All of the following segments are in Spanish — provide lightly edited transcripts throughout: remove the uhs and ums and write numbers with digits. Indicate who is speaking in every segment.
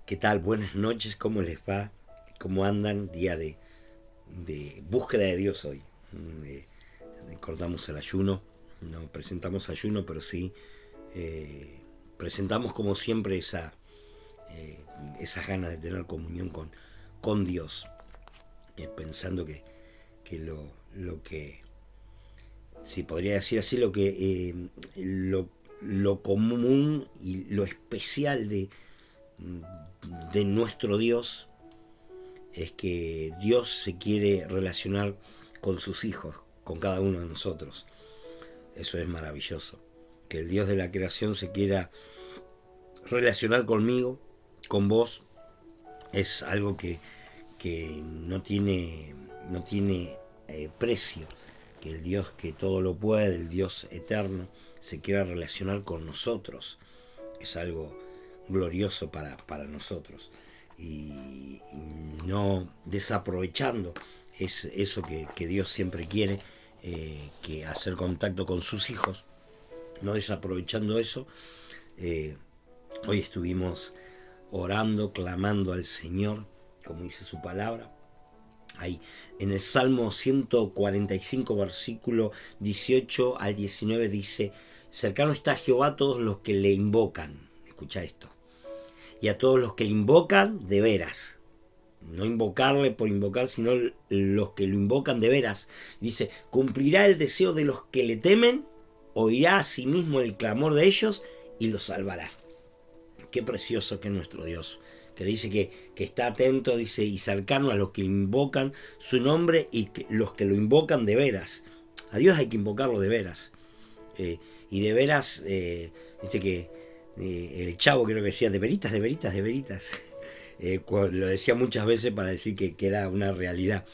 Speaker 1: ¿Qué tal? Buenas noches, ¿cómo les va? ¿Cómo andan? Día de búsqueda de Dios hoy. Cortamos el ayuno, no presentamos ayuno, pero sí presentamos como siempre esas ganas de tener comunión con Dios, pensando que lo que, si podría decir así, lo común y lo especial de nuestro Dios es que Dios se quiere relacionar con sus hijos, con cada uno de nosotros. Eso es maravilloso. Que el Dios de la creación se quiera relacionar conmigo, con vos, es algo que no tiene precio. Que el Dios que todo lo puede, el Dios eterno, se quiera relacionar con nosotros. Es algo glorioso para nosotros. Y no desaprovechando eso que Dios siempre quiere, que hacer contacto con sus hijos, no desaprovechando eso, eh, hoy estuvimos orando, clamando al Señor, como dice su palabra. Ahí, en el Salmo 145, versículo 18 al 19 dice: cercano está a Jehová a todos los que le invocan. Escucha esto. Y a todos los que le invocan de veras. No invocarle por invocar, sino los que lo invocan de veras. Dice: cumplirá el deseo de los que le temen, oirá a sí mismo el clamor de ellos y los salvará. Qué precioso que es nuestro Dios, que dice que está atento, dice, y cercano a los que invocan su nombre y los que lo invocan de veras. A Dios hay que invocarlo de veras. Y de veras, viste que el Chavo creo que decía, de veritas, de veritas, de veritas. Lo decía muchas veces para decir que era una realidad.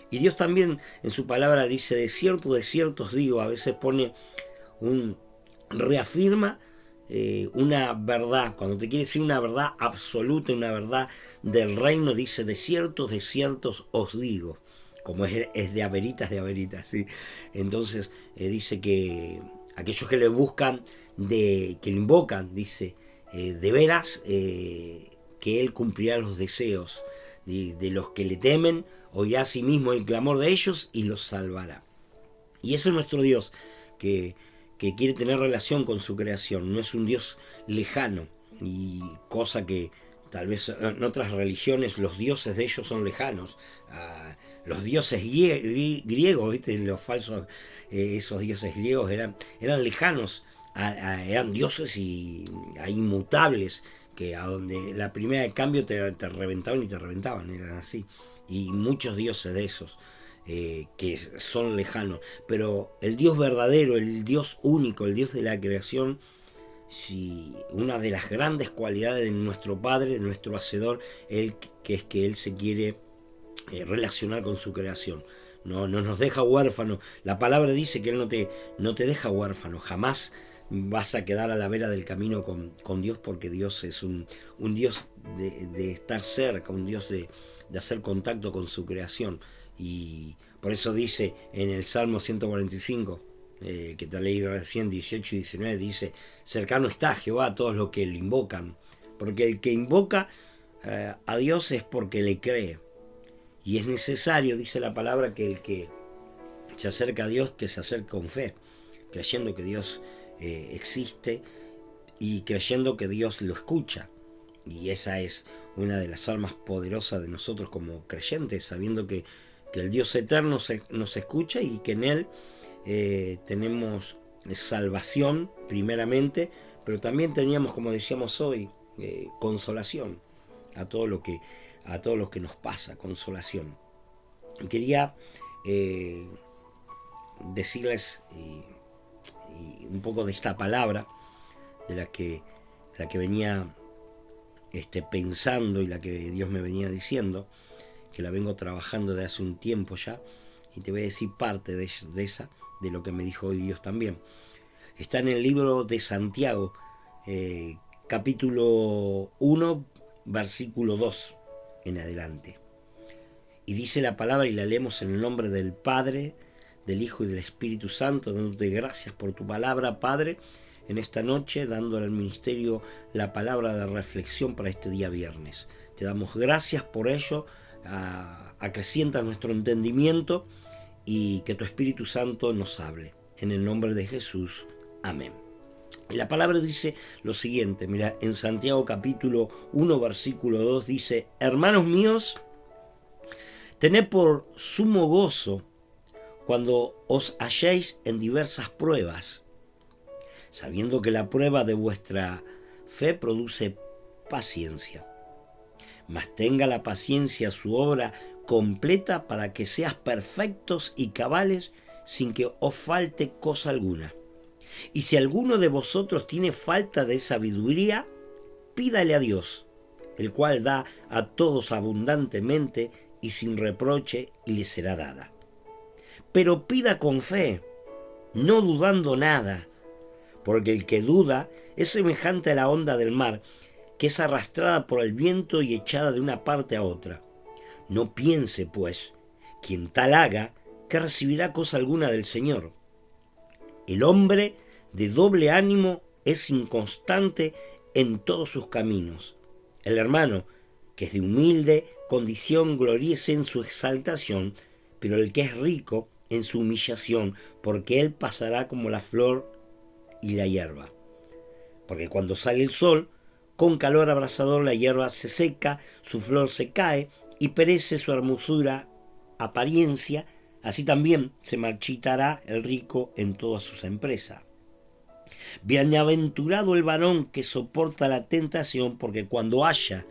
Speaker 1: Y Dios también en su palabra dice: de cierto os digo. A veces pone reafirma una verdad. Cuando te quiere decir una verdad absoluta, una verdad del reino, dice: de ciertos os digo. Como es de averitas, ¿sí? Entonces dice que aquellos que le buscan, que lo invocan, dice, de veras, que Él cumplirá los deseos de los que le temen, oirá a sí mismo el clamor de ellos y los salvará. Y ese es nuestro Dios, que quiere tener relación con su creación. No es un Dios lejano, y cosa que tal vez en otras religiones los dioses de ellos son lejanos. Los dioses griegos, ¿viste? Los falsos, esos dioses griegos eran lejanos, eran dioses inmutables, que a donde la primera de cambio te reventaban y te reventaban, eran así. Y muchos dioses de esos, que son lejanos. Pero el Dios verdadero, el Dios único, el Dios de la creación, si una de las grandes cualidades de nuestro Padre, de nuestro Hacedor, que es que Él se quiere relacionar con su creación. No nos deja huérfanos. La palabra dice que Él no te deja huérfano. Jamás vas a quedar a la vera del camino con Dios, porque Dios es un Dios de estar cerca, un Dios de hacer contacto con su creación. Y por eso dice en el Salmo 145, que te leí recién, 18 y 19, dice: cercano está Jehová a todos los que le invocan. Porque el que invoca a Dios es porque le cree. Y es necesario, dice la palabra, que el que se acerca a Dios, que se acerque con fe, creyendo que Dios existe y creyendo que Dios lo escucha. Y esa es una de las armas poderosas de nosotros como creyentes, sabiendo que el Dios eterno nos escucha, y que en Él tenemos salvación primeramente, pero también teníamos, como decíamos hoy, consolación a todo lo que a todos los que nos pasa, consolación. Y quería eh, decirles un poco de esta palabra, de la que venía pensando, y la que Dios me venía diciendo, que la vengo trabajando de hace un tiempo ya, y te voy a decir parte de esa, de lo que me dijo hoy Dios también. Está en el libro de Santiago, capítulo 1, versículo 2 en adelante. Y dice la palabra, y la leemos en el nombre del Padre, del Hijo y del Espíritu Santo, dándote gracias por tu palabra, Padre, en esta noche, dándole al ministerio la palabra de reflexión para este día viernes. Te damos gracias por ello, acrecienta nuestro entendimiento y que tu Espíritu Santo nos hable. En el nombre de Jesús, amén. La palabra dice lo siguiente, mira, en Santiago capítulo 1, versículo 2 dice: hermanos míos, tened por sumo gozo cuando os halléis en diversas pruebas, sabiendo que la prueba de vuestra fe produce paciencia. Mas tenga la paciencia su obra completa para que seas perfectos y cabales sin que os falte cosa alguna. Y si alguno de vosotros tiene falta de sabiduría, pídale a Dios, el cual da a todos abundantemente y sin reproche, y le será dada. Pero pida con fe, no dudando nada, porque el que duda es semejante a la onda del mar, que es arrastrada por el viento y echada de una parte a otra. No piense, pues, quien tal haga, que recibirá cosa alguna del Señor. El hombre de doble ánimo es inconstante en todos sus caminos. El hermano, que es de humilde condición, gloríese en su exaltación, pero el que es rico en su humillación, porque él pasará como la flor y la hierba. Porque cuando sale el sol, con calor abrasador la hierba se seca, su flor se cae y perece su hermosura, apariencia, así también se marchitará el rico en todas sus empresas. Bienaventurado el varón que soporta la tentación, porque cuando haya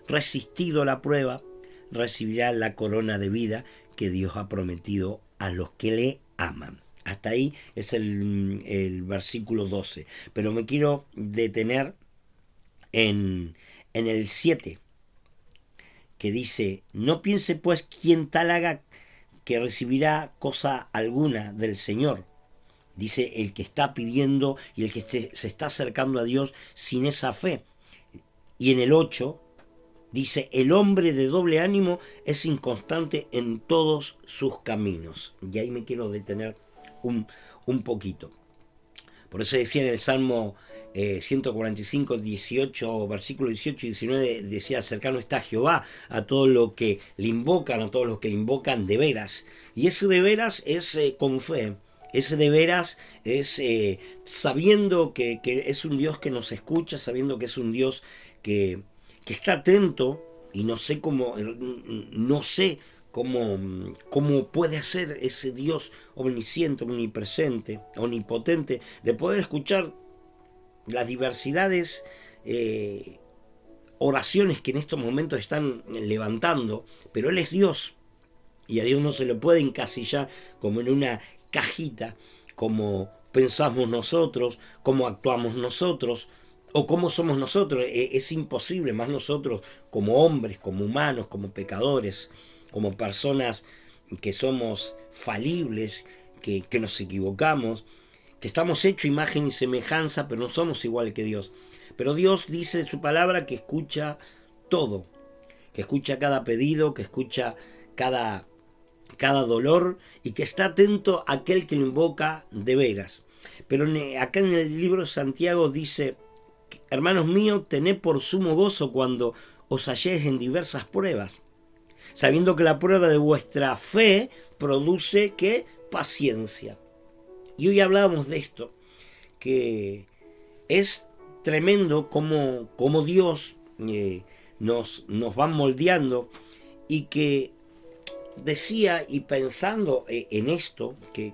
Speaker 1: resistido la prueba, recibirá la corona de vida que Dios ha prometido a los que le aman. Hasta ahí es el versículo 12. Pero me quiero detener en el 7, que dice: no piense pues quien tal haga que recibirá cosa alguna del Señor. Dice el que está pidiendo y el que se está acercando a Dios sin esa fe. Y en el 8 dice: el hombre de doble ánimo es inconstante en todos sus caminos. Y ahí me quiero detener un poquito. Por eso decía en el Salmo 145, 18, versículo 18 y 19, decía: cercano está Jehová a todos los que le invocan, a todos los que le invocan de veras. Y ese de veras es con fe. Ese de veras es sabiendo que es un Dios que nos escucha, sabiendo que es un Dios que está atento, y no sé cómo puede hacer ese Dios omnisciente, omnipresente, omnipotente, de poder escuchar las diversidades oraciones que en estos momentos están levantando, pero Él es Dios, y a Dios no se le puede encasillar como en una cajita, como pensamos nosotros, como actuamos nosotros, o cómo somos nosotros. Es imposible, más nosotros como hombres, como humanos, como pecadores, como personas que somos falibles, que nos equivocamos, que estamos hechos imagen y semejanza, pero no somos igual que Dios. Pero Dios dice en su palabra que escucha todo, que escucha cada pedido, que escucha cada dolor, y que está atento a aquel que lo invoca de veras. Pero acá en el libro de Santiago dice: hermanos míos, tened por sumo gozo cuando os halléis en diversas pruebas, sabiendo que la prueba de vuestra fe produce ¿qué? Paciencia. Y hoy hablábamos de esto, que es tremendo como Dios nos va moldeando, y que decía, y pensando en esto que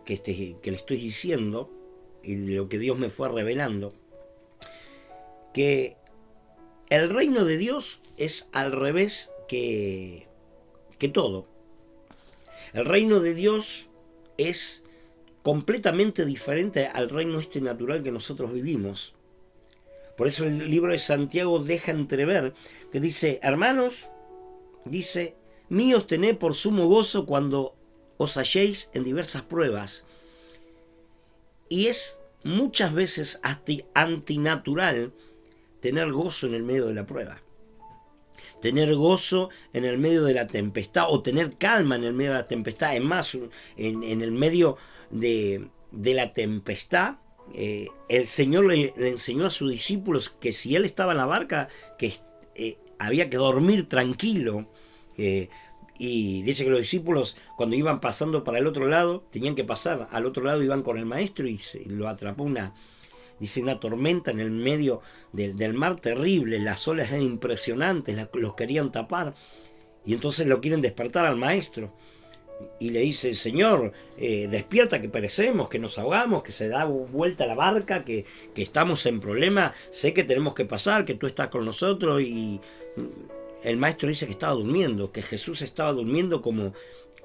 Speaker 1: le estoy diciendo, y de lo que Dios me fue revelando, que el reino de Dios es al revés que todo. El reino de Dios es completamente diferente al reino natural que nosotros vivimos. Por eso el libro de Santiago deja entrever que dice: hermanos, dice, míos, tened por sumo gozo cuando os halléis en diversas pruebas. Y es muchas veces antinatural tener gozo en el medio de la prueba, tener gozo en el medio de la tempestad, o tener calma en el medio de la tempestad. Es más, en el medio de la tempestad, el Señor le enseñó a sus discípulos que si Él estaba en la barca, que había que dormir tranquilo. Y dice que los discípulos, cuando iban pasando para el otro lado, tenían que pasar al otro lado, iban con el maestro y lo atrapó una tormenta en el medio del mar terrible. Las olas eran impresionantes, los querían tapar. Y entonces lo quieren despertar al maestro. Y le dice: Señor, despierta, que perecemos, que nos ahogamos, que se da vuelta la barca, que estamos en problema, sé que tenemos que pasar, que tú estás con nosotros. Y el maestro dice que estaba durmiendo, que Jesús estaba durmiendo, como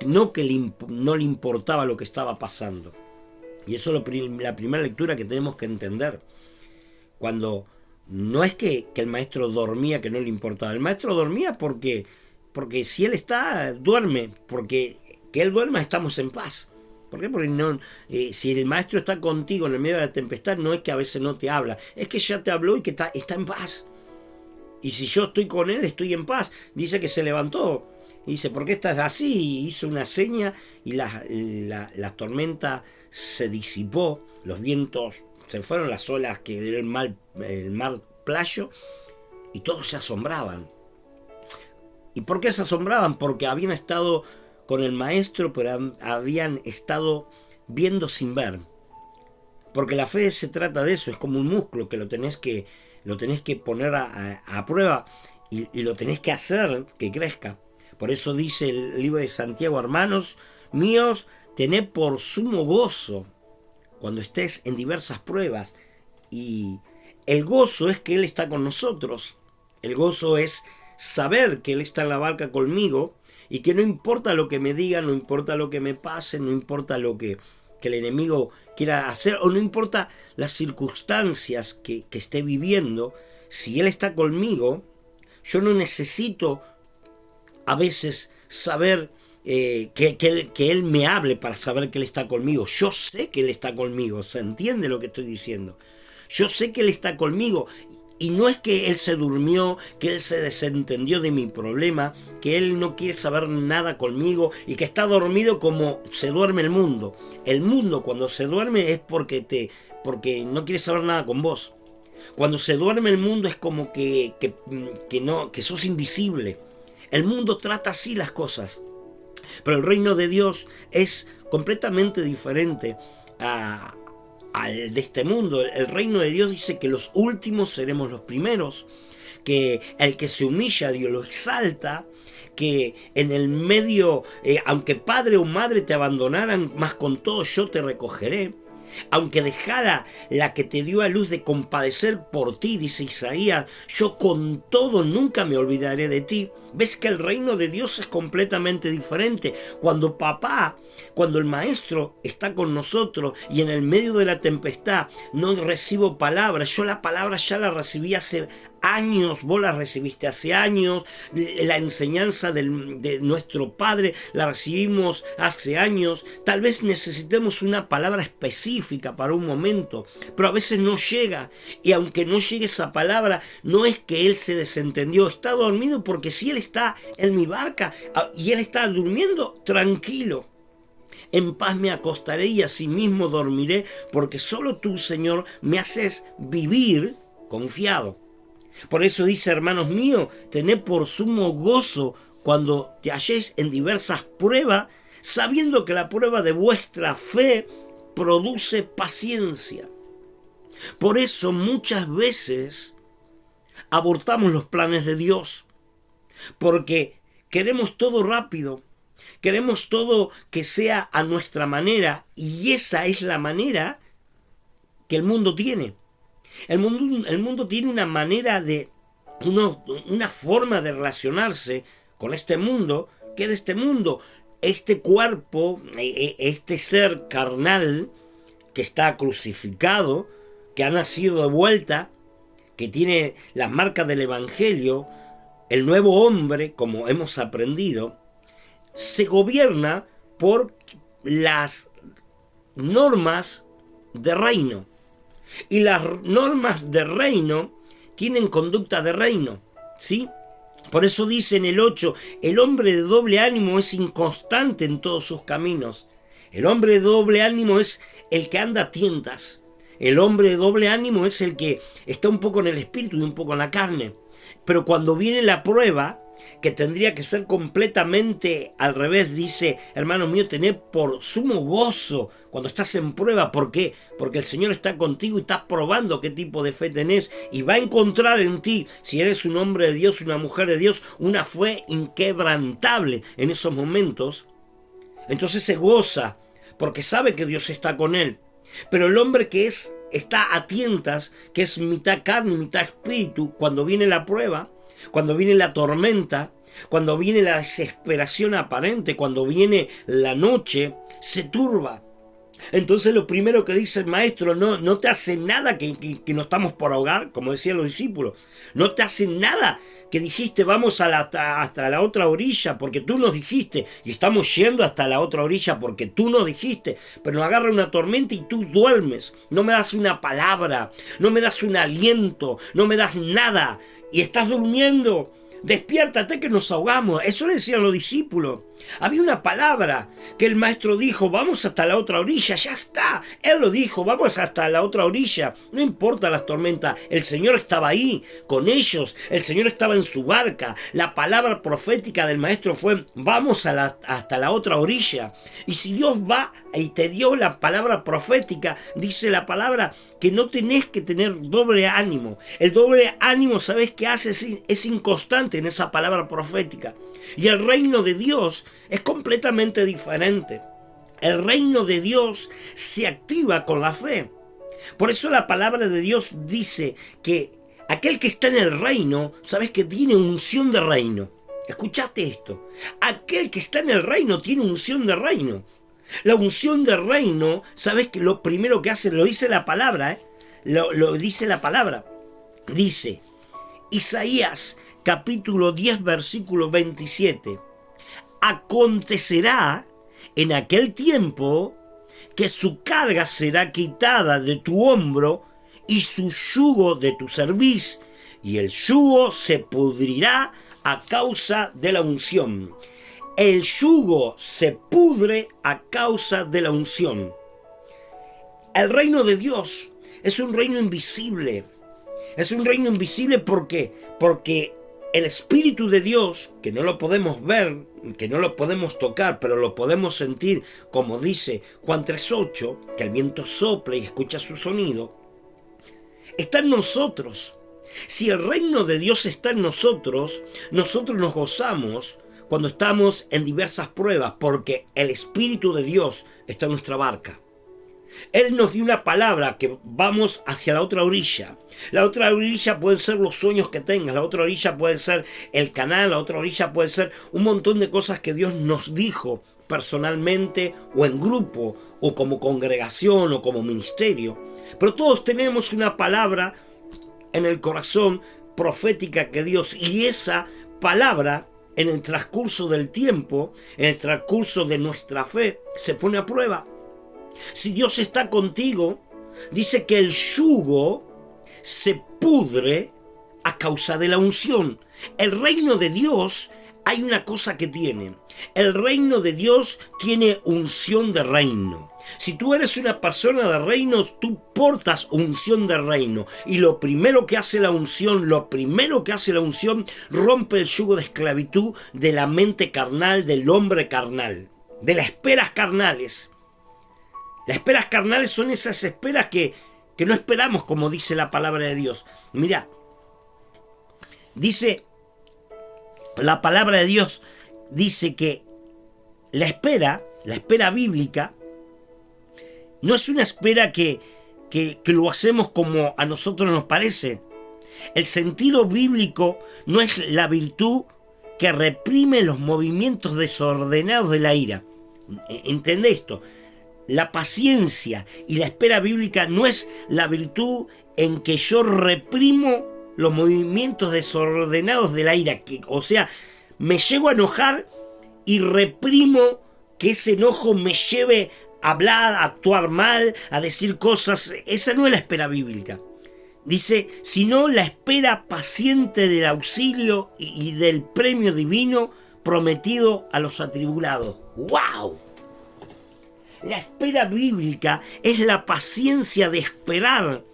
Speaker 1: no que no le importaba lo que estaba pasando. Y eso es la primera lectura que tenemos que entender. Cuando no es que el maestro dormía, que no le importaba. El maestro dormía porque si él está, duerme. Porque que él duerma, estamos en paz. ¿Por qué? Porque no, si el maestro está contigo en el medio de la tempestad, no es que a veces no te habla, es que ya te habló y que está en paz. Y si yo estoy con él, estoy en paz. Dice que se levantó. Y dice: ¿por qué estás así? Y hizo una seña y la tormenta se disipó. Los vientos se fueron, las olas que era el mar playo. Y todos se asombraban. ¿Y por qué se asombraban? Porque habían estado con el maestro, pero habían estado viendo sin ver. Porque la fe se trata de eso, es como un músculo que lo tenés que poner a prueba y lo tenés que hacer que crezca. Por eso dice el libro de Santiago: hermanos míos, tened por sumo gozo cuando estés en diversas pruebas. Y el gozo es que Él está con nosotros. El gozo es saber que Él está en la barca conmigo y que no importa lo que me diga, no importa lo que me pase, no importa lo que el enemigo quiera hacer, o no importa las circunstancias que esté viviendo. Si Él está conmigo, yo no necesito a veces saber que Él me hable para saber que Él está conmigo. Yo sé que Él está conmigo, ¿se entiende lo que estoy diciendo? Yo sé que Él está conmigo. Y no es que Él se durmió, que Él se desentendió de mi problema, que Él no quiere saber nada conmigo y que está dormido como se duerme el mundo. El mundo, cuando se duerme, es porque no quiere saber nada con vos. Cuando se duerme el mundo es como que sos invisible. El mundo trata así las cosas. Pero el reino de Dios es completamente diferente al de este mundo. El reino de Dios dice que los últimos seremos los primeros, que el que se humilla a Dios lo exalta, que en el medio, aunque padre o madre te abandonaran, mas con todo yo te recogeré. Aunque dejara la que te dio a luz de compadecer por ti, dice Isaías, yo con todo nunca me olvidaré de ti. ¿Ves que el reino de Dios es completamente diferente? Cuando el maestro está con nosotros y en el medio de la tempestad no recibo palabras, yo la palabra ya la recibí hace años, vos la recibiste hace años, la enseñanza de nuestro Padre la recibimos hace años. Tal vez necesitemos una palabra específica para un momento, pero a veces no llega, y aunque no llegue esa palabra, no es que Él se desentendió, está dormido, porque si Él está en mi barca y Él está durmiendo, tranquilo. En paz me acostaré y asimismo dormiré, porque solo tú, Señor, me haces vivir confiado. Por eso dice: hermanos míos, tened por sumo gozo cuando te halléis en diversas pruebas, sabiendo que la prueba de vuestra fe produce paciencia. Por eso muchas veces abortamos los planes de Dios, porque queremos todo rápido, queremos todo que sea a nuestra manera, y esa es la manera que el mundo tiene. El mundo tiene una manera una forma de relacionarse con este mundo, que de este mundo, este cuerpo, este ser carnal que está crucificado, que ha nacido de vuelta, que tiene las marcas del Evangelio, el nuevo hombre, como hemos aprendido, se gobierna por las normas de reino. Y las normas de reino tienen conducta de reino, ¿sí? Por eso dice en el 8, el hombre de doble ánimo es inconstante en todos sus caminos. El hombre de doble ánimo es el que anda a tientas, El hombre de doble ánimo es el que está un poco en el espíritu y un poco en la carne. Pero cuando viene la prueba, que tendría que ser completamente al revés, dice, hermano mío, tened por sumo gozo cuando estás en prueba. ¿Por qué? Porque el Señor está contigo y está probando qué tipo de fe tenés y va a encontrar en ti, si eres un hombre de Dios, una mujer de Dios, una fe inquebrantable en esos momentos. Entonces se goza porque sabe que Dios está con él. Pero el hombre que está a tientas, que es mitad carne y mitad espíritu, cuando viene la prueba, cuando viene la tormenta, cuando viene la desesperación aparente, cuando viene la noche, se turba. Entonces lo primero que dice el maestro, no te hace nada que no estamos por ahogar, como decían los discípulos. No te hace nada que dijiste vamos hasta la otra orilla porque tú nos dijiste. Y estamos yendo hasta la otra orilla porque tú nos dijiste. Pero nos agarra una tormenta y tú duermes. No me das una palabra, no me das un aliento, no me das nada. Y estás durmiendo. Despiértate que nos ahogamos. Eso le decían los discípulos. Había una palabra que el maestro dijo, vamos hasta la otra orilla, ya está. Él lo dijo, vamos hasta la otra orilla. No importa las tormentas, el Señor estaba ahí con ellos, el Señor estaba en su barca. La palabra profética del maestro fue, vamos hasta la otra orilla. Y si Dios va y te dio la palabra profética, dice la palabra que no tenés que tener doble ánimo. El doble ánimo, ¿sabés qué hace? Es inconstante en esa palabra profética. Y el reino de Dios es completamente diferente. El reino de Dios se activa con la fe. Por eso la palabra de Dios dice que aquel que está en el reino, ¿sabes que tiene unción de reino? Escuchate esto. Aquel que está en el reino tiene unción de reino. La unción de reino, ¿sabes que lo primero que hace? Lo dice la palabra, Lo dice la palabra. Dice, Isaías capítulo 10, versículo 27. Acontecerá en aquel tiempo que su carga será quitada de tu hombro y su yugo de tu cerviz, y el yugo se pudrirá a causa de la unción. El yugo se pudre a causa de la unción. El reino de Dios es un reino invisible. Es un reino invisible porque el Espíritu de Dios, que no lo podemos ver, que no lo podemos tocar, pero lo podemos sentir, como dice Juan 3:8, que el viento sopla y escucha su sonido, está en nosotros. Si el reino de Dios está en nosotros, nosotros nos gozamos cuando estamos en diversas pruebas, porque el Espíritu de Dios está en nuestra barca. Él nos dio una palabra que vamos hacia la otra orilla. La otra orilla pueden ser los sueños que tengas, la otra orilla puede ser el canal, la otra orilla puede ser un montón de cosas que Dios nos dijo personalmente o en grupo o como congregación o como ministerio. Pero todos tenemos una palabra en el corazón profética que Dios, y esa palabra en el transcurso del tiempo, en el transcurso de nuestra fe, se pone a prueba. Si Dios está contigo, dice que el yugo se pudre a causa de la unción. El reino de Dios, hay una cosa que tiene. El reino de Dios tiene unción de reino. Si tú eres una persona de reinos, tú portas unción de reino. Y lo primero que hace la unción, rompe el yugo de esclavitud de la mente carnal, del hombre carnal, de las esperas carnales. Las esperas carnales son esas esperas que no esperamos, como dice la palabra de Dios. Mira, dice la palabra de Dios, dice que la espera bíblica, no es una espera que lo hacemos como a nosotros nos parece. El sentido bíblico no es la virtud que reprime los movimientos desordenados de la ira. ¿Entendés esto? La paciencia y la espera bíblica no es la virtud en que yo reprimo los movimientos desordenados de la ira. O sea, me llego a enojar y reprimo que ese enojo me lleve a hablar, a actuar mal, a decir cosas. Esa no es la espera bíblica. Dice, sino la espera paciente del auxilio y del premio divino prometido a los atribulados. ¡Wow! La espera bíblica es la paciencia de esperar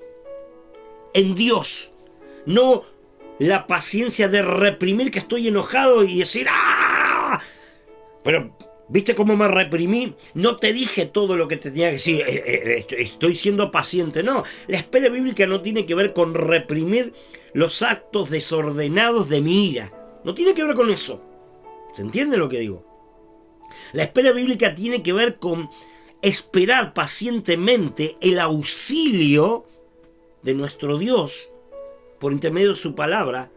Speaker 1: en Dios, no la paciencia de reprimir que estoy enojado y decir ¡ah! Pero ¿viste cómo me reprimí? No te dije todo lo que te tenía que decir, estoy siendo paciente. No, la espera bíblica no tiene que ver con reprimir los actos desordenados de mi ira. No tiene que ver con eso. ¿Se entiende lo que digo? La espera bíblica tiene que ver con esperar pacientemente el auxilio de nuestro Dios por intermedio de su palabra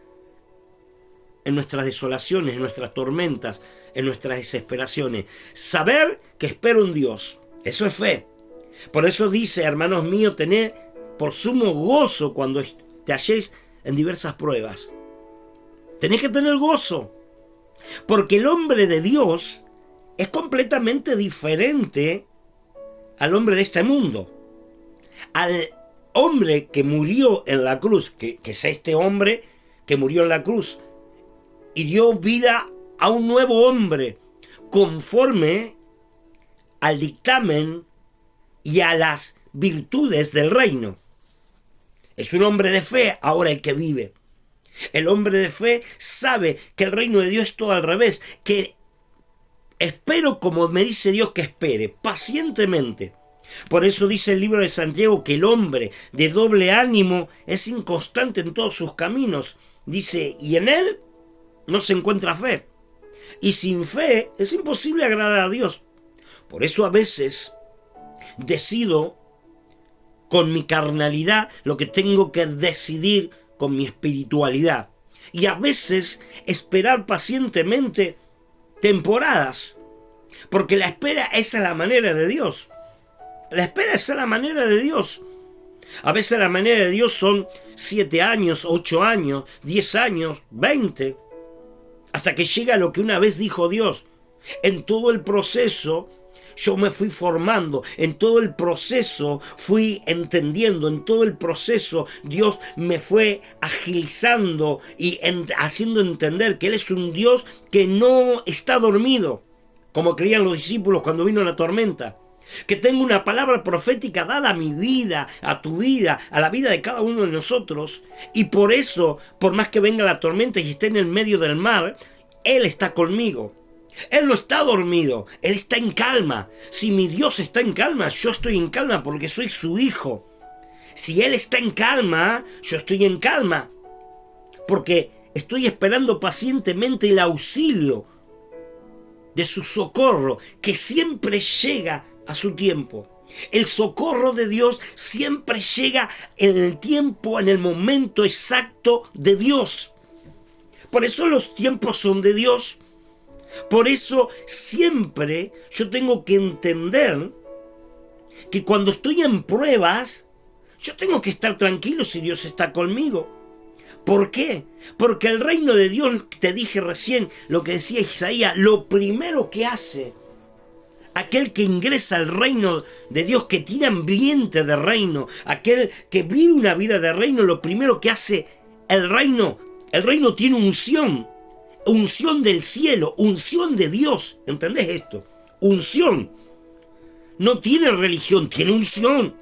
Speaker 1: en nuestras desolaciones, en nuestras tormentas, en nuestras desesperaciones. Saber que espero en Dios, eso es fe. Por eso dice, hermanos míos, tened por sumo gozo cuando te halléis en diversas pruebas. Tenés que tener gozo, porque el hombre de Dios es completamente diferente al hombre de este mundo. Al hombre que murió en la cruz, que es este hombre que murió en la cruz y dio vida a un nuevo hombre conforme al dictamen y a las virtudes del reino. Es un hombre de fe ahora el que vive. El hombre de fe sabe que el reino de Dios es todo al revés, que espero como me dice Dios que espere, pacientemente. Por eso dice el libro de Santiago que el hombre de doble ánimo es inconstante en todos sus caminos. Dice, y en él no se encuentra fe. Y sin fe es imposible agradar a Dios. Por eso a veces decido con mi carnalidad lo que tengo que decidir con mi espiritualidad. Y a veces esperar pacientemente temporadas. Porque la espera esa es la manera de Dios. La espera esa es la manera de Dios. A veces la manera de Dios son 7 años, 8 años, 10 años, 20. Hasta que llega lo que una vez dijo Dios. En todo el proceso yo me fui formando, en todo el proceso fui entendiendo, en todo el proceso Dios me fue agilizando y haciendo entender que Él es un Dios que no está dormido, como creían los discípulos cuando vino la tormenta. Que tengo una palabra profética dada a mi vida, a tu vida, a la vida de cada uno de nosotros. Y por eso, por más que venga la tormenta y esté en el medio del mar, Él está conmigo. Él no está dormido, Él está en calma. Si mi Dios está en calma, yo estoy en calma porque soy su hijo. Si Él está en calma, yo estoy en calma. Porque estoy esperando pacientemente el auxilio de su socorro, que siempre llega a su tiempo. El socorro de Dios siempre llega en el tiempo, en el momento exacto de Dios. Por eso los tiempos son de Dios. Por eso siempre yo tengo que entender que cuando estoy en pruebas, yo tengo que estar tranquilo si Dios está conmigo. ¿Por qué? Porque el reino de Dios, te dije recién lo que decía Isaías, lo primero que hace aquel que ingresa al reino de Dios, que tiene ambiente de reino, aquel que vive una vida de reino, lo primero que hace el reino tiene unción del cielo, unción de Dios. ¿Entendés esto? Unción. No tiene religión, tiene unción.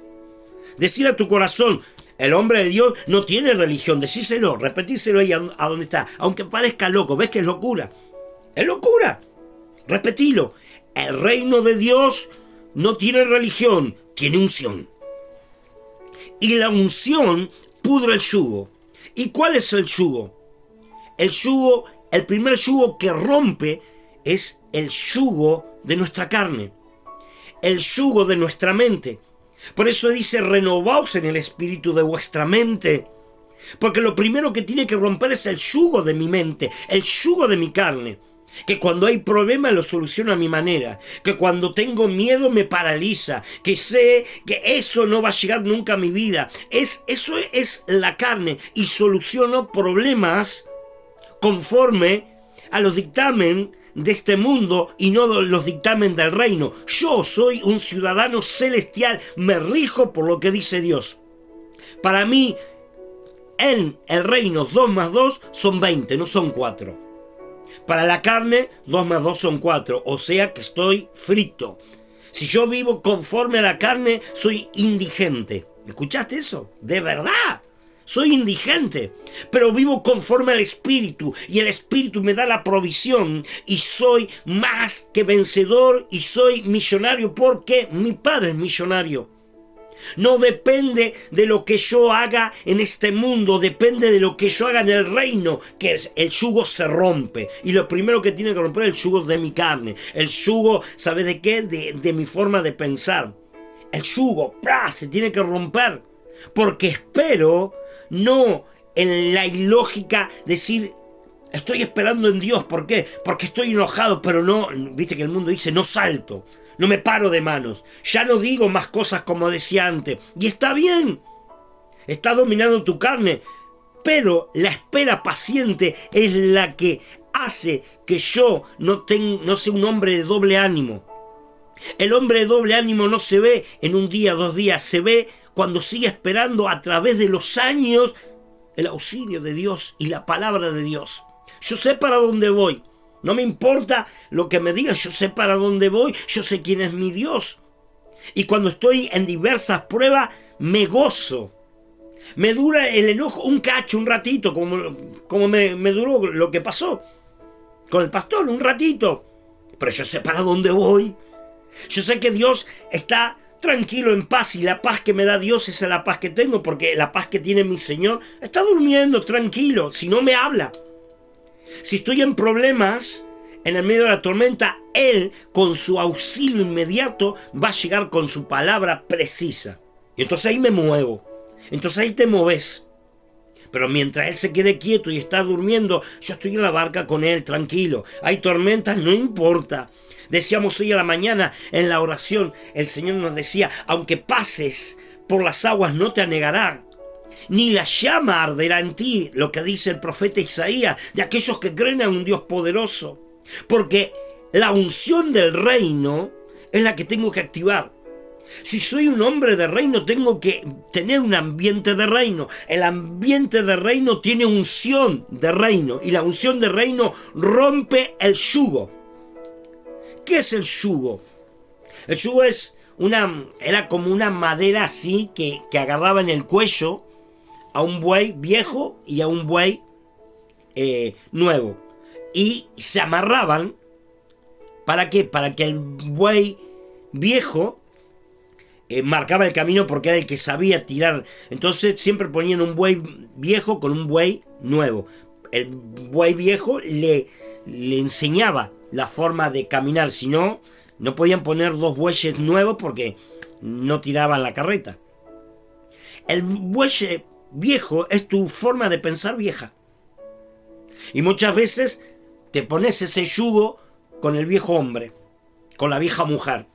Speaker 1: Decile a tu corazón, el hombre de Dios no tiene religión. Decíselo, repetíselo ahí a donde está. Aunque parezca loco, ¿ves que es locura? Es locura. Repetilo. El reino de Dios no tiene religión, tiene unción. Y la unción pudre el yugo. ¿Y cuál es el yugo? El primer yugo que rompe es el yugo de nuestra carne, el yugo de nuestra mente. Por eso dice, renovaos en el espíritu de vuestra mente. Porque lo primero que tiene que romper es el yugo de mi mente, el yugo de mi carne. Que cuando hay problema lo soluciono a mi manera. Que cuando tengo miedo me paraliza. Que sé que eso no va a llegar nunca a mi vida. Eso es la carne. Y soluciono problemas conforme a los dictámenes de este mundo y no los dictámenes del reino. Yo soy un ciudadano celestial. Me rijo por lo que dice Dios. Para mí, en el reino 2 más 2 son 20, no son 4. Para la carne, 2 más 2 son 4. O sea que estoy frito. Si yo vivo conforme a la carne, soy indigente. ¿Escuchaste eso? De verdad. Soy indigente, pero vivo conforme al Espíritu, y el Espíritu me da la provisión, y soy más que vencedor, y soy millonario porque mi Padre es millonario. No depende de lo que yo haga en este mundo, depende de lo que yo haga en el reino, que es, el yugo se rompe. Y lo primero que tiene que romper es el yugo de mi carne. El yugo, ¿sabes de qué? De mi forma de pensar. El yugo, ¡plá!, se tiene que romper. Porque espero, no en la ilógica decir, estoy esperando en Dios. ¿Por qué? Porque estoy enojado, pero no, viste que el mundo dice, no salto. No me paro de manos. Ya no digo más cosas como decía antes. Y está bien. Está dominando tu carne. Pero la espera paciente es la que hace que yo no sea un hombre de doble ánimo. El hombre de doble ánimo no se ve en un día, 2 días. Se ve cuando sigue esperando a través de los años el auxilio de Dios y la palabra de Dios. Yo sé para dónde voy. No me importa lo que me digan, yo sé para dónde voy, yo sé quién es mi Dios. Y cuando estoy en diversas pruebas, me gozo. Me dura el enojo un cacho, un ratito, como me duró lo que pasó con el pastor, un ratito. Pero yo sé para dónde voy. Yo sé que Dios está tranquilo, en paz, y la paz que me da Dios es la paz que tengo, porque la paz que tiene mi Señor está durmiendo tranquilo, si no me habla. Si estoy en problemas, en el medio de la tormenta, Él, con su auxilio inmediato, va a llegar con su palabra precisa. Y entonces ahí me muevo. Entonces ahí te moves. Pero mientras Él se quede quieto y está durmiendo, yo estoy en la barca con Él, tranquilo. Hay tormentas, no importa. Decíamos hoy a la mañana en la oración, el Señor nos decía, aunque pases por las aguas no te anegará. Ni la llama arderá en ti, lo que dice el profeta Isaías, de aquellos que creen en un Dios poderoso. Porque la unción del reino es la que tengo que activar. Si soy un hombre de reino, tengo que tener un ambiente de reino. El ambiente de reino tiene unción de reino, y la unción de reino rompe el yugo. ¿Qué es el yugo? El yugo era como una madera así que agarraba en el cuello a un buey viejo y a un buey nuevo, y se amarraban. ¿Para qué? Para que el buey viejo marcaba el camino, porque era el que sabía tirar. Entonces siempre ponían un buey viejo con un buey nuevo. El buey viejo le enseñaba la forma de caminar, si no, no podían poner 2 bueyes nuevos porque no tiraban la carreta. El buey viejo es tu forma de pensar vieja. Y muchas veces te pones ese yugo con el viejo hombre, con la vieja mujer,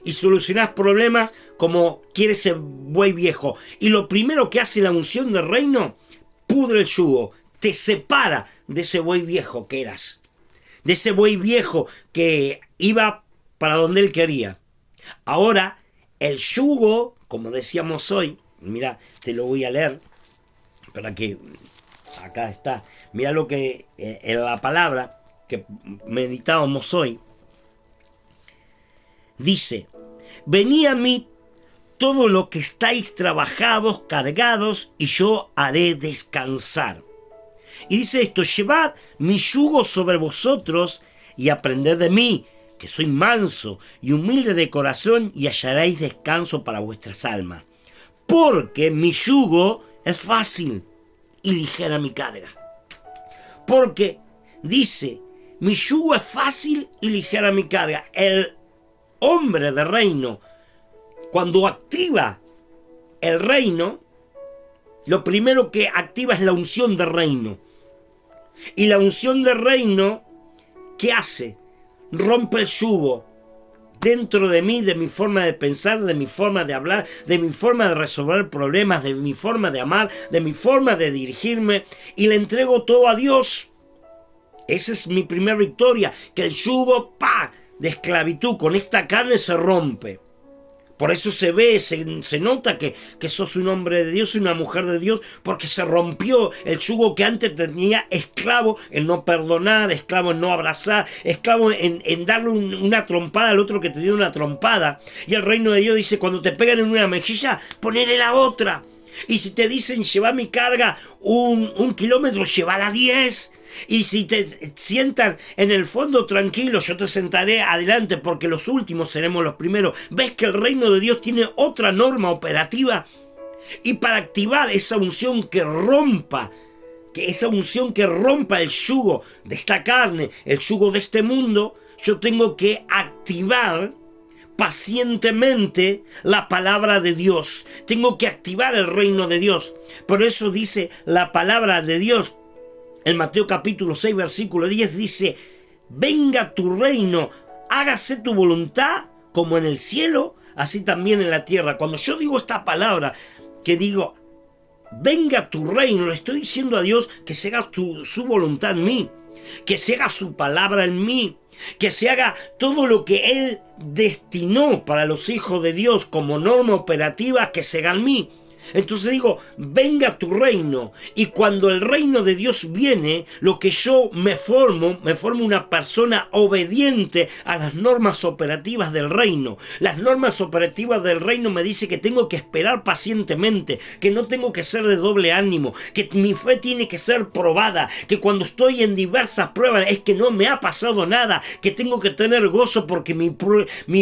Speaker 1: y solucionás problemas como quiere ese buey viejo. Y lo primero que hace la unción del reino, pudre el yugo, te separa de ese buey viejo que eras, de ese buey viejo que iba para donde él quería. Ahora, el yugo, como decíamos hoy, mira, te lo voy a leer para que acá está. Mira lo que en la palabra que meditábamos hoy dice: venid a mí todo lo que estáis trabajados, cargados, y yo haré descansar. Y dice esto: llevad mi yugo sobre vosotros y aprended de mí, que soy manso y humilde de corazón, y hallaréis descanso para vuestras almas. Porque mi yugo es fácil y ligera mi carga. Porque dice, mi yugo es fácil y ligera mi carga. El hombre de reino, cuando activa el reino, lo primero que activa es la unción de reino. Y la unción de reino, ¿qué hace? Rompe el yugo dentro de mí, de mi forma de pensar, de mi forma de hablar, de mi forma de resolver problemas, de mi forma de amar, de mi forma de dirigirme, y le entrego todo a Dios. Esa es mi primera victoria, que el yugo de esclavitud con esta carne se rompe. Por eso se ve, se nota que sos un hombre de Dios y una mujer de Dios, porque se rompió el yugo que antes tenía esclavo en no perdonar, esclavo en no abrazar, esclavo en darle una trompada al otro que te dio una trompada. Y el reino de Dios dice, cuando te pegan en una mejilla, ponele la otra. Y si te dicen, lleva mi carga un kilómetro, llévala 10. Y si te sientan en el fondo tranquilo, yo te sentaré adelante porque los últimos seremos los primeros. ¿Ves que el reino de Dios tiene otra norma operativa? Y para activar esa unción que rompa el yugo de esta carne, el yugo de este mundo, yo tengo que activar pacientemente la palabra de Dios. Tengo que activar el reino de Dios. Por eso dice la palabra de Dios. En Mateo capítulo 6, versículo 10 dice, venga tu reino, hágase tu voluntad como en el cielo, así también en la tierra. Cuando yo digo esta palabra, que digo, venga tu reino, le estoy diciendo a Dios que se haga su voluntad en mí, que se haga su palabra en mí, que se haga todo lo que Él destinó para los hijos de Dios como norma operativa, que se haga en mí. Entonces digo, venga tu reino. Y cuando el reino de Dios viene, lo que yo me formo una persona obediente a las normas operativas del reino. Las normas operativas del reino me dice que tengo que esperar pacientemente, que no tengo que ser de doble ánimo, que mi fe tiene que ser probada, que cuando estoy en diversas pruebas es que no me ha pasado nada, que tengo que tener gozo porque mi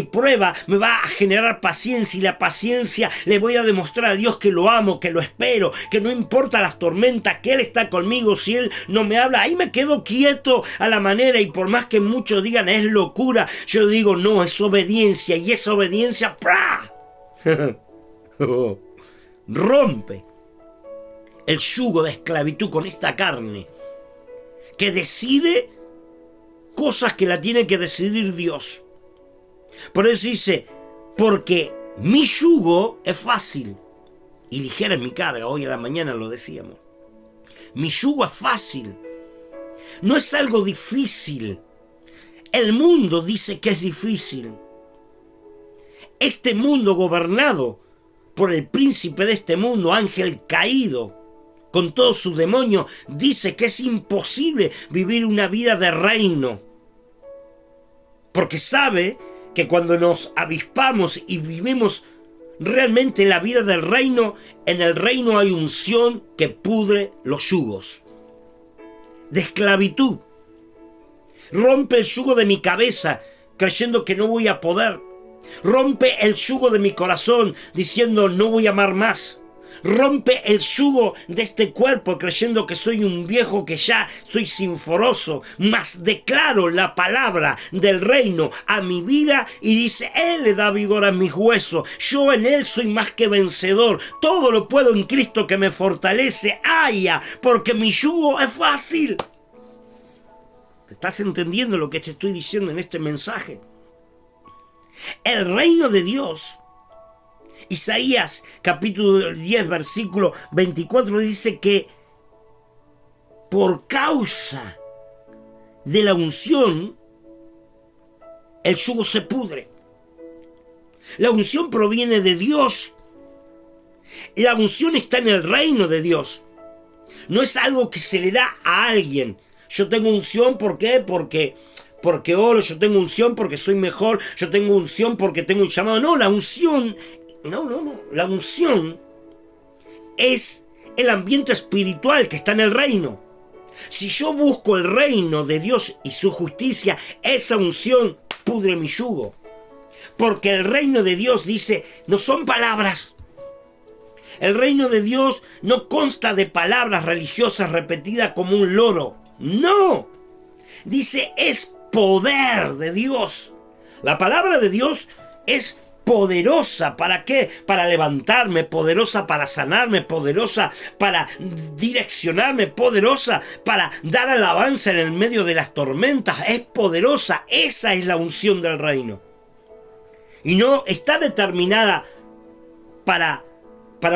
Speaker 1: prueba me va a generar paciencia, y la paciencia le voy a demostrar a Dios que lo amo, que lo espero, que no importa las tormentas, que Él está conmigo. Si Él no me habla, ahí me quedo quieto a la manera, y por más que muchos digan es locura, yo digo no, es obediencia, y esa obediencia rompe el yugo de esclavitud con esta carne que decide cosas que la tiene que decidir Dios. Por eso dice, porque mi yugo es fácil y ligera es mi carga. Hoy a la mañana lo decíamos. Mi yugo es fácil. No es algo difícil. El mundo dice que es difícil. Este mundo gobernado por el príncipe de este mundo, ángel caído, con todos sus demonios, dice que es imposible vivir una vida de reino. Porque sabe que cuando nos avispamos y vivimos realmente la vida del reino, en el reino hay unción que pudre los yugos de esclavitud. Rompe el yugo de mi cabeza creyendo que no voy a poder. Rompe el yugo de mi corazón diciendo no voy a amar más. Rompe el yugo de este cuerpo creyendo que soy un viejo, que ya soy sinforoso, mas declaro la palabra del reino a mi vida y dice, Él le da vigor a mis huesos, yo en Él soy más que vencedor, todo lo puedo en Cristo que me fortalece, porque mi yugo es fácil. ¿Te estás entendiendo lo que te estoy diciendo en este mensaje? El reino de Dios, Isaías capítulo 10 versículo 24 dice que por causa de la unción el yugo se pudre. La unción proviene de Dios. La unción está en el reino de Dios. No es algo que se le da a alguien. Yo tengo unción, ¿por qué? Porque oro, yo tengo unción porque soy mejor, yo tengo unción porque tengo un llamado. No, la unción... No. La unción es el ambiente espiritual que está en el reino. Si yo busco el reino de Dios y su justicia, esa unción pudre mi yugo. Porque el reino de Dios dice, no son palabras. El reino de Dios no consta de palabras religiosas repetidas como un loro. No. Dice, es poder de Dios. La palabra de Dios es poderosa. ¿Para qué? Para levantarme, poderosa para sanarme, poderosa para direccionarme, poderosa para dar alabanza en el medio de las tormentas. Es poderosa. Esa es la unción del reino. Y no está determinada para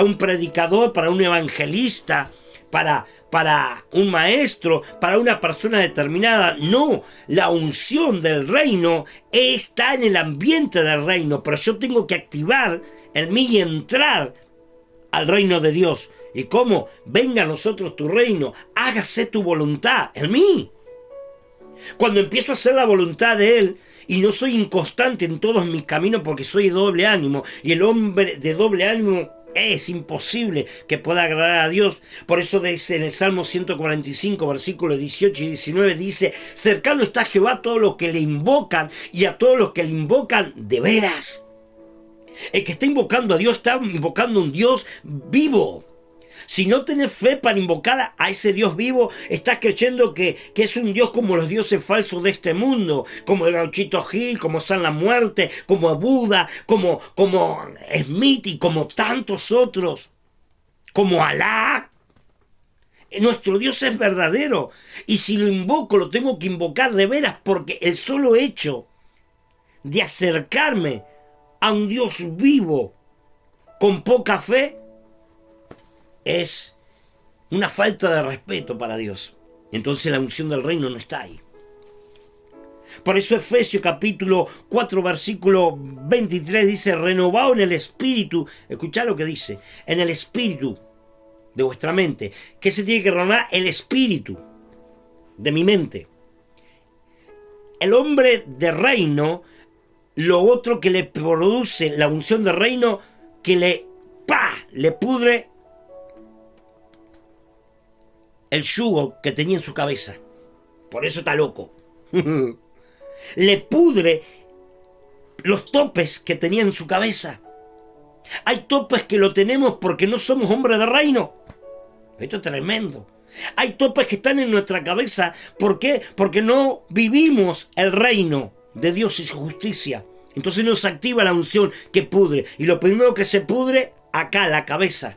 Speaker 1: un predicador, para un evangelista, para para un maestro, para una persona determinada. No, la unción del reino está en el ambiente del reino, pero yo tengo que activar en mí y entrar al reino de Dios. ¿Y cómo? Venga a nosotros tu reino, hágase tu voluntad en mí. Cuando empiezo a hacer la voluntad de Él y no soy inconstante en todos mis caminos porque soy de doble ánimo, y el hombre de doble ánimo es imposible que pueda agradar a Dios. Por eso dice en el Salmo 145, versículos 18 y 19, dice: cercano está Jehová a todos los que le invocan, y a todos los que le invocan de veras. El que está invocando a Dios está invocando a un Dios vivo. Si no tenés fe para invocar a ese Dios vivo, estás creyendo que es un Dios como los dioses falsos de este mundo, como el Gauchito Gil, como San la Muerte, como Buda, como Smith y como tantos otros, como Alá. Nuestro Dios es verdadero, y si lo invoco, lo tengo que invocar de veras, porque el solo hecho de acercarme a un Dios vivo con poca fe es una falta de respeto para Dios. Entonces la unción del reino no está ahí. Por eso Efesios capítulo 4 versículo 23 dice: renovado en el espíritu. Escuchá lo que dice: en el espíritu de vuestra mente. ¿Qué se tiene que renovar? El espíritu de mi mente. El hombre de reino, lo otro que le produce la unción del reino, que le pudre el yugo que tenía en su cabeza. Por eso está loco. Le pudre los topes que tenía en su cabeza. Hay topes que lo tenemos porque no somos hombres de reino. Esto es tremendo. Hay topes que están en nuestra cabeza. ¿Por qué? Porque no vivimos el reino de Dios y su justicia. Entonces nos activa la unción que pudre. Y lo primero que se pudre, acá, la cabeza.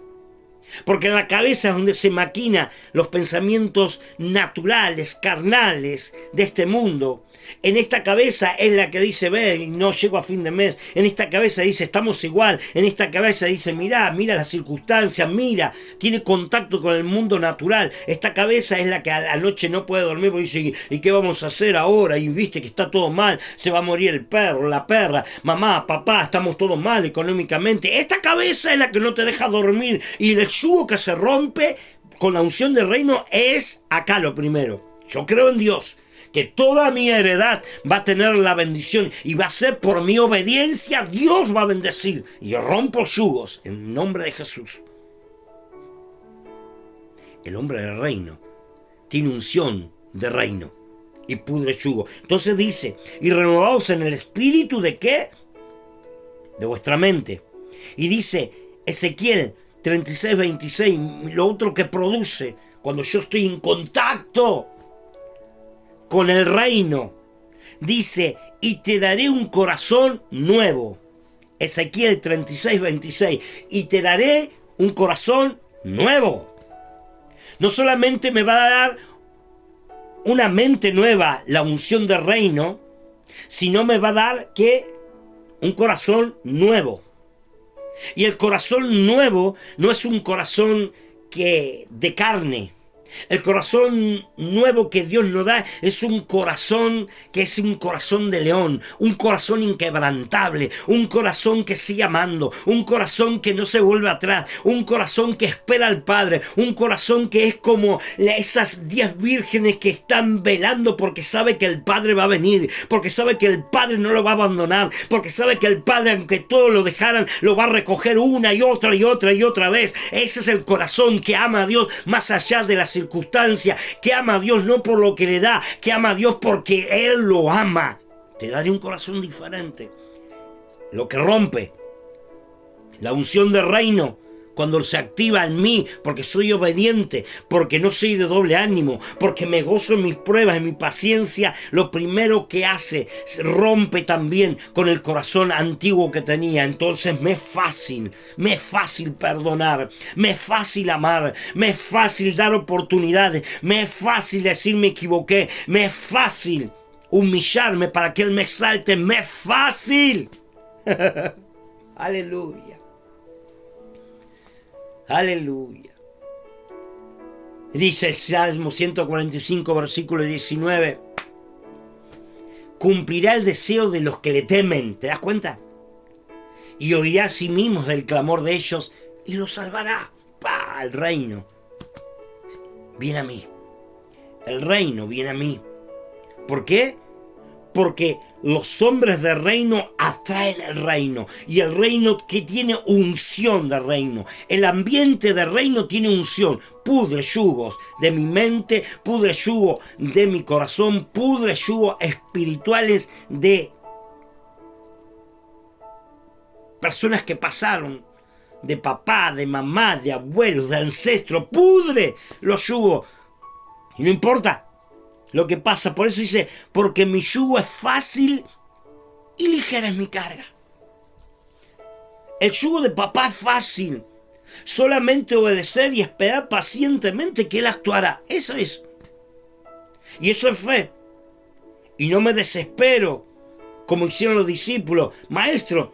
Speaker 1: Porque en la cabeza es donde se maquina los pensamientos naturales, carnales de este mundo. En esta cabeza es la que dice: ve, no llego a fin de mes. En esta cabeza dice: estamos igual. En esta cabeza dice: mira las circunstancias, mira, tiene contacto con el mundo natural. Esta cabeza es la que a la noche no puede dormir porque dice: ¿y qué vamos a hacer ahora? Y viste que está todo mal, se va a morir el perro, la perra, mamá, papá, estamos todos mal económicamente. Esta cabeza es la que no te deja dormir, y el yugo que se rompe con la unción del reino es acá lo primero. Yo creo en Dios, que toda mi heredad va a tener la bendición y va a ser por mi obediencia. Dios va a bendecir y yo rompo yugos en nombre de Jesús. El hombre del reino tiene unción de reino y pudre yugo. Entonces dice: y renovaos en el espíritu de ¿qué? De vuestra mente. Y dice Ezequiel 36:26, lo otro que produce cuando yo estoy en contacto con el reino, dice: y te daré un corazón nuevo. Ezequiel 36:26, y te daré un corazón nuevo. No solamente me va a dar una mente nueva, la unción del reino, sino me va a dar un corazón nuevo. Y el corazón nuevo no es un corazón de carne. El corazón nuevo que Dios nos da es un corazón que es un corazón de león, un corazón inquebrantable, un corazón que sigue amando, un corazón que no se vuelve atrás, un corazón que espera al Padre, un corazón que es como esas 10 vírgenes que están velando porque sabe que el Padre va a venir, porque sabe que el Padre no lo va a abandonar, porque sabe que el Padre, aunque todos lo dejaran, lo va a recoger una y otra y otra y otra vez. Ese es el corazón que ama a Dios más allá de las circunstancia, que ama a Dios no por lo que le da, que ama a Dios porque Él lo ama. Te daré un corazón diferente. Lo que rompe la unción del reino, cuando se activa en mí, porque soy obediente, porque no soy de doble ánimo, porque me gozo en mis pruebas, en mi paciencia, lo primero que hace, rompe también con el corazón antiguo que tenía. Entonces me es fácil perdonar, me es fácil amar, me es fácil dar oportunidades, me es fácil decir me equivoqué, me es fácil humillarme para que Él me exalte, me es fácil. Aleluya. Aleluya. Dice el Salmo 145, versículo 19. Cumplirá el deseo de los que le temen. ¿Te das cuenta? Y oirá a sí mismo del clamor de ellos y los salvará. ¡Pah! El reino viene a mí. El reino viene a mí. ¿Por qué? Porque los hombres del reino atraen el reino. Y el reino que tiene unción de reino. El ambiente del reino tiene unción. Pudre yugos de mi mente, pudre yugo de mi corazón, pudre yugos espirituales de personas que pasaron, de papá, de mamá, de abuelos, de ancestros. Pudre los yugos. Y no importa lo que pasa. Por eso dice, porque mi yugo es fácil y ligera es mi carga. El yugo de papá es fácil. Solamente obedecer y esperar pacientemente que Él actuará. Eso es. Y eso es fe. Y no me desespero, como hicieron los discípulos. Maestro,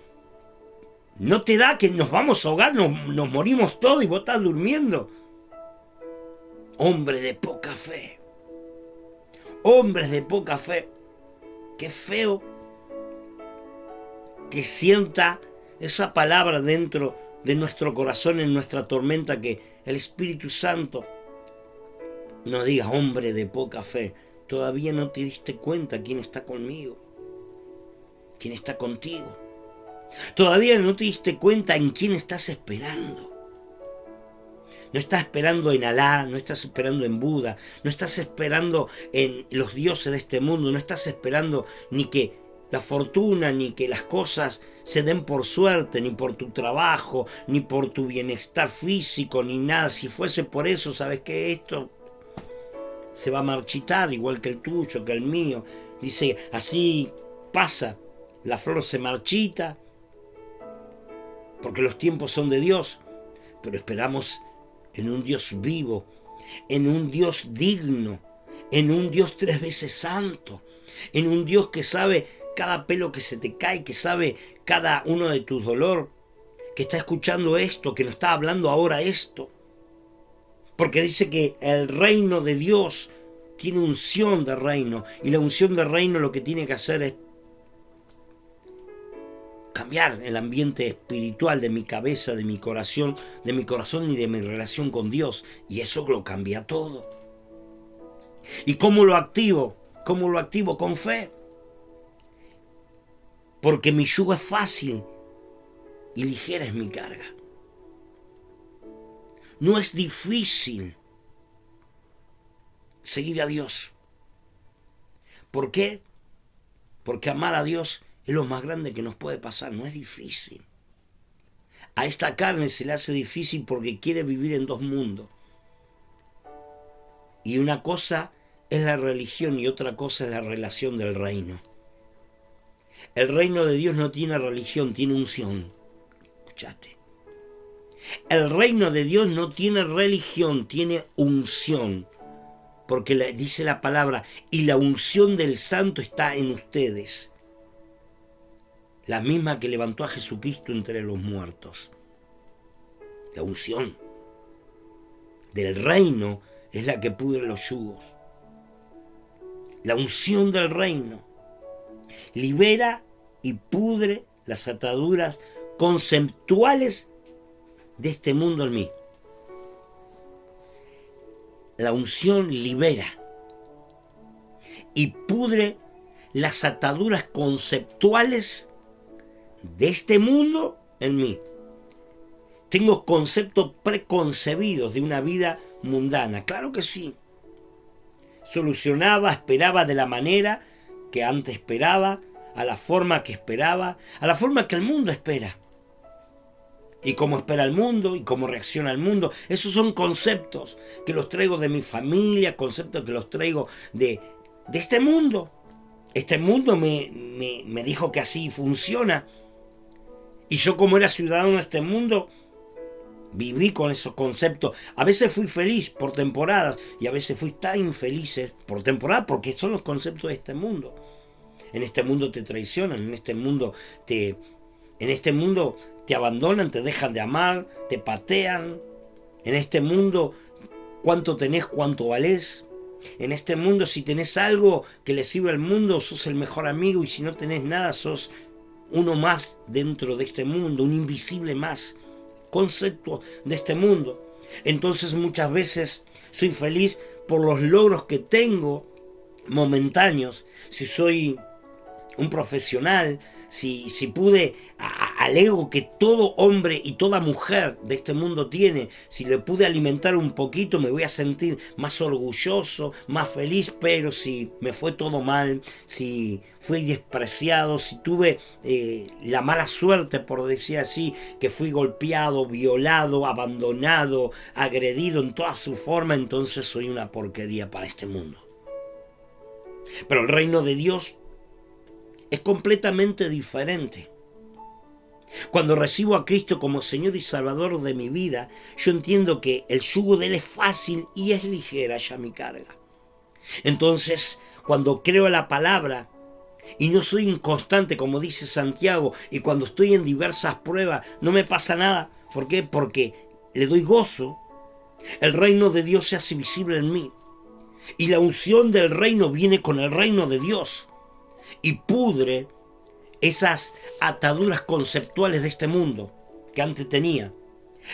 Speaker 1: ¿no te da que nos vamos a ahogar, nos morimos todos y vos estás durmiendo? Hombre de poca fe. Hombres de poca fe. Qué feo que sienta esa palabra dentro de nuestro corazón, en nuestra tormenta, que el Espíritu Santo nos diga: hombre de poca fe, todavía no te diste cuenta quién está conmigo, quién está contigo. Todavía no te diste cuenta en quién estás esperando. No estás esperando en Alá, no estás esperando en Buda, no estás esperando en los dioses de este mundo, no estás esperando ni que la fortuna, ni que las cosas se den por suerte, ni por tu trabajo, ni por tu bienestar físico, ni nada. Si fuese por eso, sabes que esto se va a marchitar, igual que el tuyo, que el mío. Dice, así pasa, la flor se marchita, porque los tiempos son de Dios, pero esperamos en un Dios vivo, en un Dios digno, en un Dios 3 veces santo, en un Dios que sabe cada pelo que se te cae, que sabe cada uno de tus dolores, que está escuchando esto, que nos está hablando ahora esto. Porque dice que el reino de Dios tiene unción de reino, y la unción de reino lo que tiene que hacer es cambiar el ambiente espiritual de mi cabeza, de mi corazón y de mi relación con Dios. Y eso lo cambia todo. ¿Y cómo lo activo? ¿Cómo lo activo? Con fe. Porque mi yugo es fácil y ligera es mi carga. No es difícil seguir a Dios. ¿Por qué? Porque amar a Dios es lo más grande que nos puede pasar. No es difícil. A esta carne se le hace difícil porque quiere vivir en dos mundos. Y una cosa es la religión y otra cosa es la relación del reino. El reino de Dios no tiene religión, tiene unción. Escuchaste. El reino de Dios no tiene religión, tiene unción. Porque dice la palabra, y la unción del Santo está en ustedes. La misma que levantó a Jesucristo entre los muertos. La unción del reino es la que pudre los yugos. La unción del reino libera y pudre las ataduras conceptuales de este mundo en mí. La unción libera y pudre las ataduras conceptuales de este mundo en mí. Tengo conceptos preconcebidos de una vida mundana. Claro que sí. Solucionaba, esperaba de la manera que antes esperaba, a la forma que esperaba, a la forma que el mundo espera. Y cómo espera el mundo, y cómo reacciona el mundo. Esos son conceptos que los traigo de mi familia, conceptos que los traigo de este mundo. Este mundo me dijo que así funciona. Y yo, como era ciudadano de este mundo, viví con esos conceptos. A veces fui feliz por temporadas y a veces fui tan infeliz por temporadas, porque son los conceptos de este mundo. En este mundo te traicionan, en este mundo te abandonan, te dejan de amar, te patean. En este mundo cuánto tenés, cuánto valés. En este mundo, si tenés algo que le sirve al mundo, sos el mejor amigo, y si no tenés nada, sos uno más dentro de este mundo, un invisible más, concepto de este mundo. Entonces muchas veces soy feliz por los logros que tengo momentáneos. Si soy un profesional, si pude al ego que todo hombre y toda mujer de este mundo tiene, si le pude alimentar un poquito, me voy a sentir más orgulloso, más feliz. Pero si me fue todo mal, si fui despreciado, si tuve la mala suerte, por decir así, que fui golpeado, violado, abandonado, agredido en toda su forma, entonces soy una porquería para este mundo. Pero el reino de Dios es completamente diferente. Cuando recibo a Cristo como Señor y Salvador de mi vida, yo entiendo que el yugo de Él es fácil y es ligera ya mi carga. Entonces, cuando creo la palabra y no soy inconstante, como dice Santiago, y cuando estoy en diversas pruebas, no me pasa nada. ¿Por qué? Porque le doy gozo. El reino de Dios se hace visible en mí. Y la unción del reino viene con el reino de Dios y pudre esas ataduras conceptuales de este mundo que antes tenía.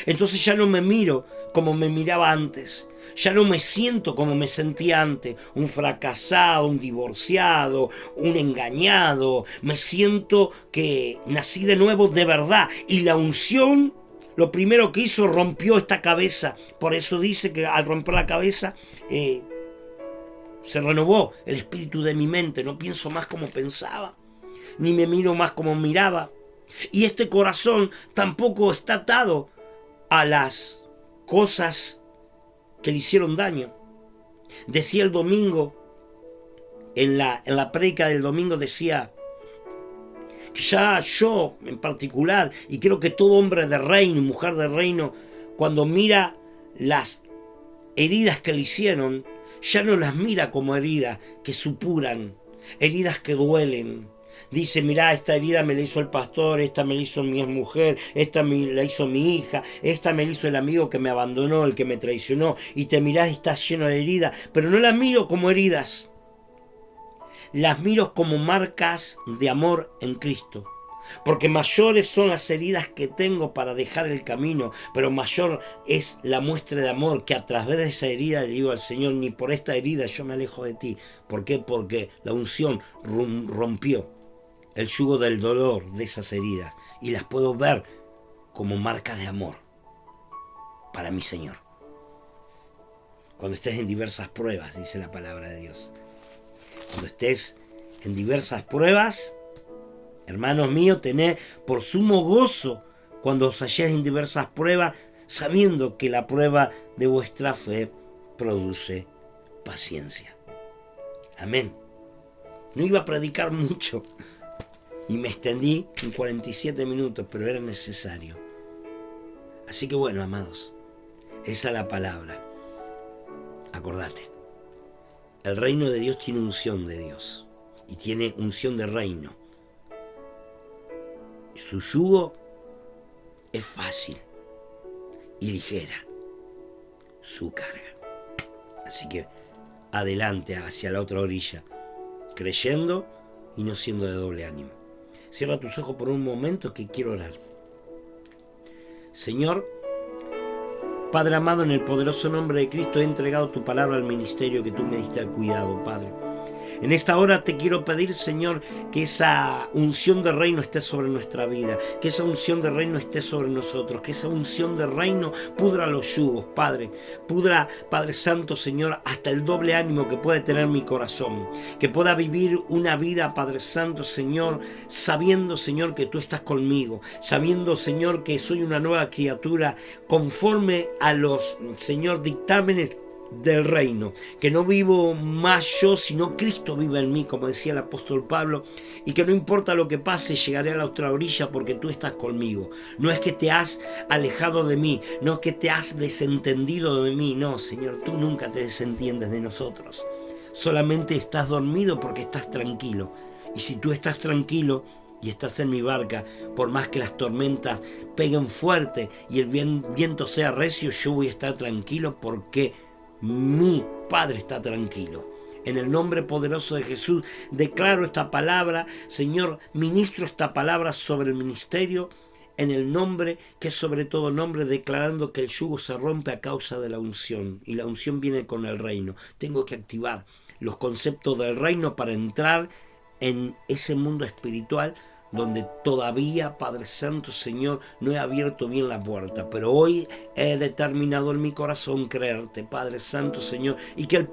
Speaker 1: Entonces ya no me miro como me miraba antes. Ya no me siento como me sentía antes. Un fracasado, un divorciado, un engañado. Me siento que nací de nuevo de verdad. Y la unción, lo primero que hizo, rompió esta cabeza. Por eso dice que al romper la cabeza se renovó el espíritu de mi mente. No pienso más como pensaba, ni me miro más como miraba. Y este corazón tampoco está atado a las cosas que le hicieron daño. Decía el domingo, en la prédica del domingo, decía que ya yo en particular, y creo que todo hombre de reino y mujer de reino, cuando mira las heridas que le hicieron, ya no las mira como heridas que supuran, heridas que duelen. Dice, mirá, esta herida me la hizo el pastor, esta me la hizo mi mujer, esta me la hizo mi hija, esta me la hizo el amigo que me abandonó, el que me traicionó. Y te mirás y estás lleno de heridas, pero no las miro como heridas. Las miro como marcas de amor en Cristo. Porque mayores son las heridas que tengo para dejar el camino, pero mayor es la muestra de amor que a través de esa herida le digo al Señor, ni por esta herida yo me alejo de ti. ¿Por qué? Porque la unción rompió el yugo del dolor de esas heridas y las puedo ver como marcas de amor para mi Señor. Cuando estés en diversas pruebas, dice la palabra de Dios. Cuando estés en diversas pruebas, hermanos míos, tened por sumo gozo cuando os halléis en diversas pruebas, sabiendo que la prueba de vuestra fe produce paciencia. Amén. No iba a predicar mucho y me extendí en 47 minutos, pero era necesario. Así que bueno, amados, esa es la palabra. Acordate, el reino de Dios tiene unción de Dios y tiene unción de reino. Su yugo es fácil y ligera, su carga. Así que adelante hacia la otra orilla, creyendo y no siendo de doble ánimo. Cierra tus ojos por un momento que quiero orar. Señor, Padre amado, en el poderoso nombre de Cristo he entregado tu palabra al ministerio que tú me diste al cuidado, Padre. En esta hora te quiero pedir, Señor, que esa unción de reino esté sobre nuestra vida, que esa unción de reino esté sobre nosotros, que esa unción de reino pudra los yugos, Padre. Pudra, Padre Santo, Señor, hasta el doble ánimo que puede tener mi corazón. Que pueda vivir una vida, Padre Santo, Señor, sabiendo, Señor, que tú estás conmigo. Sabiendo, Señor, que soy una nueva criatura conforme a los, Señor, dictámenes del reino, que no vivo más yo, sino Cristo vive en mí, como decía el apóstol Pablo, y que no importa lo que pase, llegaré a la otra orilla porque tú estás conmigo. No es que te has alejado de mí, no es que te has desentendido de mí, no, Señor, tú nunca te desentiendes de nosotros. Solamente estás dormido porque estás tranquilo, y si tú estás tranquilo y estás en mi barca, por más que las tormentas peguen fuerte y el viento sea recio, yo voy a estar tranquilo porque mi Padre está tranquilo. En el nombre poderoso de Jesús declaro esta palabra, Señor, ministro esta palabra sobre el ministerio, en el nombre que es sobre todo nombre, declarando que el yugo se rompe a causa de la unción, y la unción viene con el reino. Tengo que activar los conceptos del reino para entrar en ese mundo espiritual donde todavía, Padre Santo, Señor, no he abierto bien la puerta, pero hoy he determinado en mi corazón creerte, Padre Santo, Señor, y que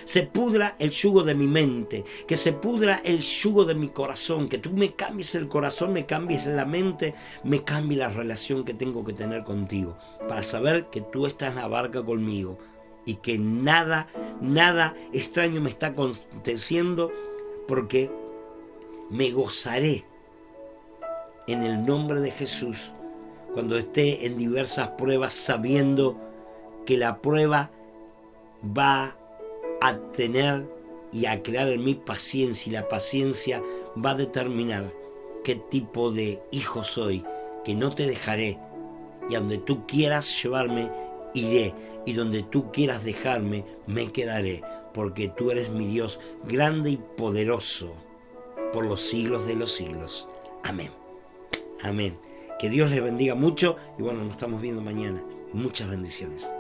Speaker 1: se pudra el yugo de mi mente, que se pudra el yugo de mi corazón, que tú me cambies el corazón, me cambies la mente, me cambie la relación que tengo que tener contigo, para saber que tú estás en la barca conmigo y que nada extraño me está aconteciendo, porque me gozaré en el nombre de Jesús cuando esté en diversas pruebas, sabiendo que la prueba va a tener y a crear en mí paciencia, y la paciencia va a determinar qué tipo de hijo soy, que no te dejaré, y a donde tú quieras llevarme, iré, y donde tú quieras dejarme, me quedaré, porque tú eres mi Dios grande y poderoso por los siglos de los siglos. Amén. Amén. Que Dios les bendiga mucho y bueno, nos estamos viendo mañana. Muchas bendiciones.